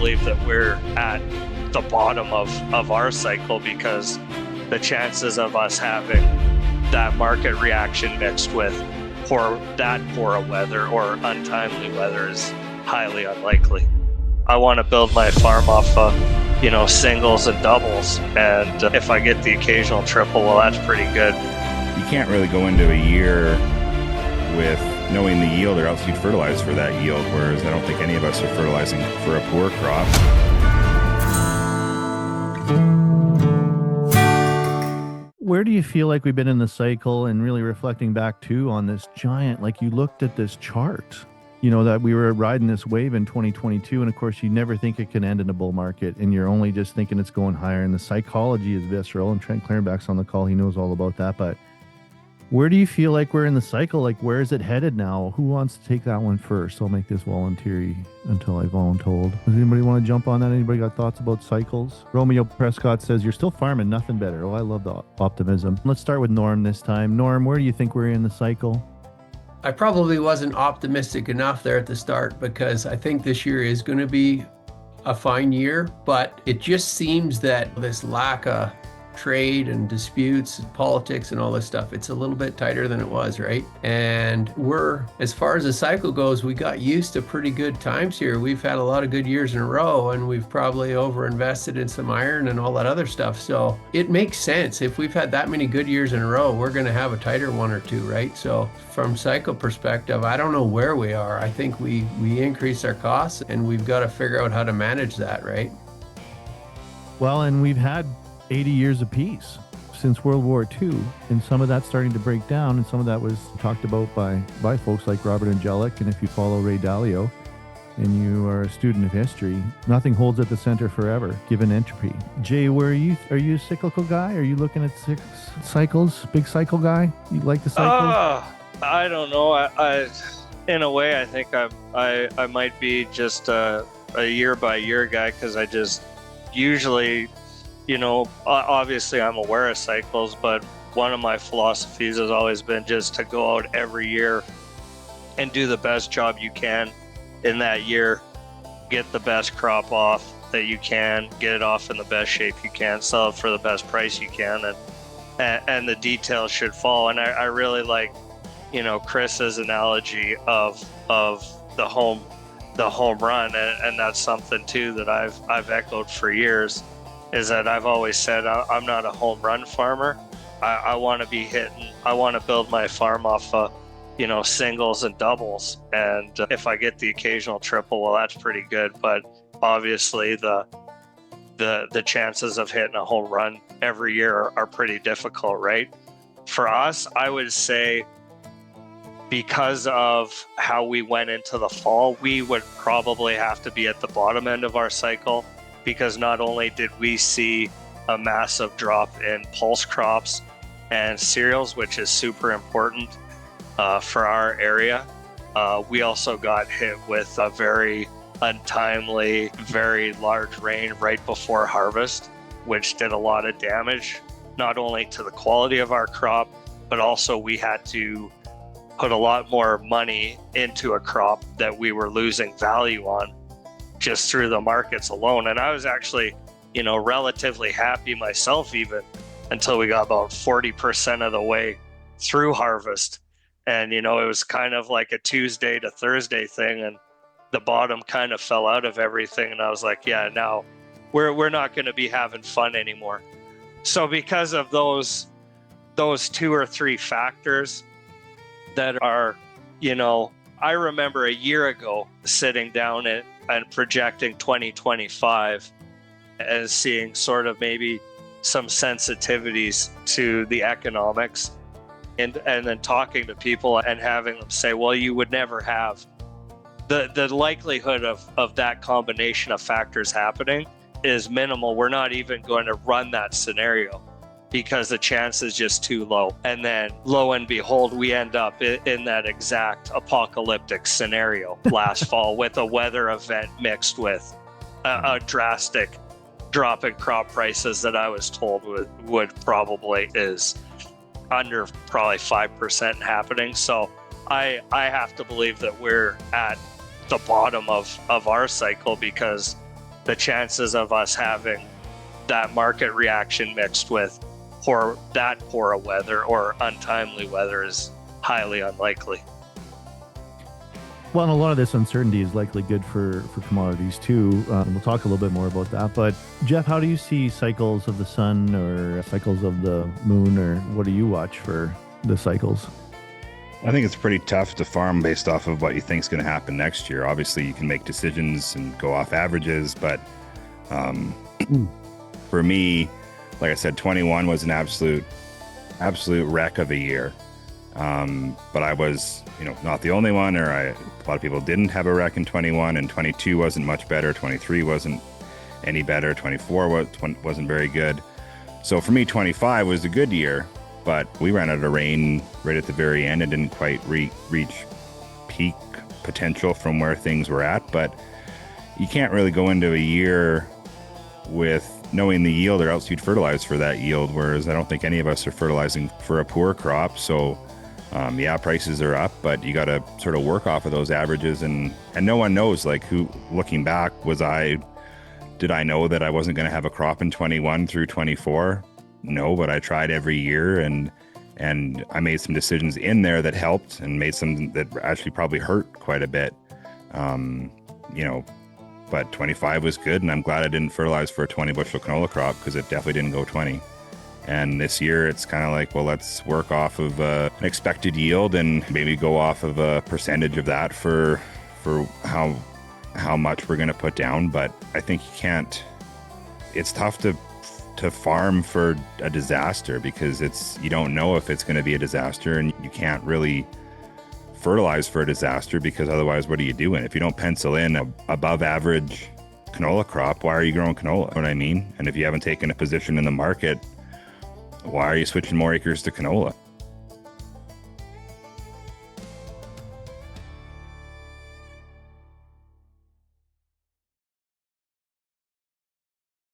believe that we're at the bottom of our cycle because the chances of us having that market reaction mixed with poor weather or untimely weather is highly unlikely. I want to build my farm off singles and doubles, and if I get the occasional triple, well, that's pretty good. You can't really go into a year with knowing the yield, or else you'd fertilize for that yield, whereas I don't think any of us are fertilizing for a poor crop. Where do you feel like we've been in the cycle, and really reflecting back too on this giant, like you looked at this chart, that we were riding this wave in 2022, and of course you never think it can end in a bull market, and you're only just thinking it's going higher, and the psychology is visceral, and Trent Clarenbach's on the call, he knows all about that. But where do you feel like we're in the cycle? Like, where is it headed now? Who wants to take that one first? I'll make this voluntary until I voluntold. Does anybody want to jump on that? Anybody got thoughts about cycles? Romeo Prescott says, you're still farming, nothing better. Oh, I love the optimism. Let's start with Norm this time. Norm, where do you think we're in the cycle? I probably wasn't optimistic enough there at the start, because I think this year is going to be a fine year, but it just seems that this lack of trade and disputes and politics and all this stuff, it's a little bit tighter than it was, right? And as far as the cycle goes, we got used to pretty good times here. We've had a lot of good years in a row, and we've probably overinvested in some iron and all that other stuff. So it makes sense. If we've had that many good years in a row, we're going to have a tighter one or two, right? So from cycle perspective, I don't know where we are. I think we increased our costs, and we've got to figure out how to manage that, right? Well, and we've had 80 years of peace since World War II, and some of that's starting to break down, and some of that was talked about by folks like Robert Angelic. And if you follow Ray Dalio and you are a student of history, nothing holds at the center forever, given entropy. Jay, are you a cyclical guy? Are you looking at cycles, big cycle guy? You like the cycles? I don't know. I in a way, I think I might be just a year by year guy, because I just usually, obviously I'm aware of cycles, but one of my philosophies has always been just to go out every year and do the best job you can in that year, get the best crop off that you can, get it off in the best shape you can, sell it for the best price you can, and the details should follow. And I really like, Chris's analogy of the home run, and that's something too that I've echoed for years. Is that I've always said I'm not a home run farmer. I want to be hitting. I want to build my farm off, singles and doubles. And if I get the occasional triple, well, that's pretty good. But obviously, the chances of hitting a home run every year are pretty difficult, right? For us, I would say, because of how we went into the fall, we would probably have to be at the bottom end of our cycle. Because not only did we see a massive drop in pulse crops and cereals, which is super important for our area, we also got hit with a very untimely, very large rain right before harvest, which did a lot of damage, not only to the quality of our crop, but also we had to put a lot more money into a crop that we were losing value on just through the markets alone. And I was actually, relatively happy myself, even until we got about 40% of the way through harvest. And, it was kind of like a Tuesday to Thursday thing, and the bottom kind of fell out of everything. And I was like, yeah, now we're not going to be having fun anymore. So because of those 2 or 3 factors that are, I remember a year ago sitting down and projecting 2025 and seeing sort of maybe some sensitivities to the economics, and then talking to people and having them say, well, you would never have the likelihood of that combination of factors happening is minimal. We're not even going to run that scenario because the chance is just too low. And then lo and behold, we end up in that exact apocalyptic scenario last fall with a weather event mixed with a drastic drop in crop prices that I was told would probably is under probably 5% happening. So I have to believe that we're at the bottom of our cycle, because the chances of us having that market reaction mixed with poor weather or untimely weather is highly unlikely. Well, and a lot of this uncertainty is likely good for commodities too. We'll talk a little bit more about that. But Jeff, how do you see cycles of the sun or cycles of the moon, or what do you watch for the cycles? I think it's pretty tough to farm based off of what you think is going to happen next year. Obviously, you can make decisions and go off averages, but for me, like I said, 21 was an absolute wreck of a year. But I was, not the only one, a lot of people didn't have a wreck in 21, and 22 wasn't much better. 23 wasn't any better. 24 wasn't very good. So for me, 25 was a good year, but we ran out of rain right at the very end and didn't quite reach peak potential from where things were at. But you can't really go into a year with knowing the yield, or else you'd fertilize for that yield, whereas I don't think any of us are fertilizing for a poor crop. So prices are up, but you got to sort of work off of those averages, and no one knows, like, who, looking back, did I know that I wasn't going to have a crop in 21 through 24? No, but I tried every year, and I made some decisions in there that helped, and made some that actually probably hurt quite a bit. But 25 was good, and I'm glad I didn't fertilize for a 20 bushel canola crop, because it definitely didn't go 20. And this year it's kind of like, well, let's work off of an expected yield and maybe go off of a percentage of that for how much we're going to put down. But I think it's tough to farm for a disaster, because you don't know if it's going to be a disaster, and you can't really fertilize for a disaster, because otherwise what are you doing? If you don't pencil in a above average canola crop, why are you growing canola? You know what I mean? And if you haven't taken a position in the market, why are you switching more acres to canola?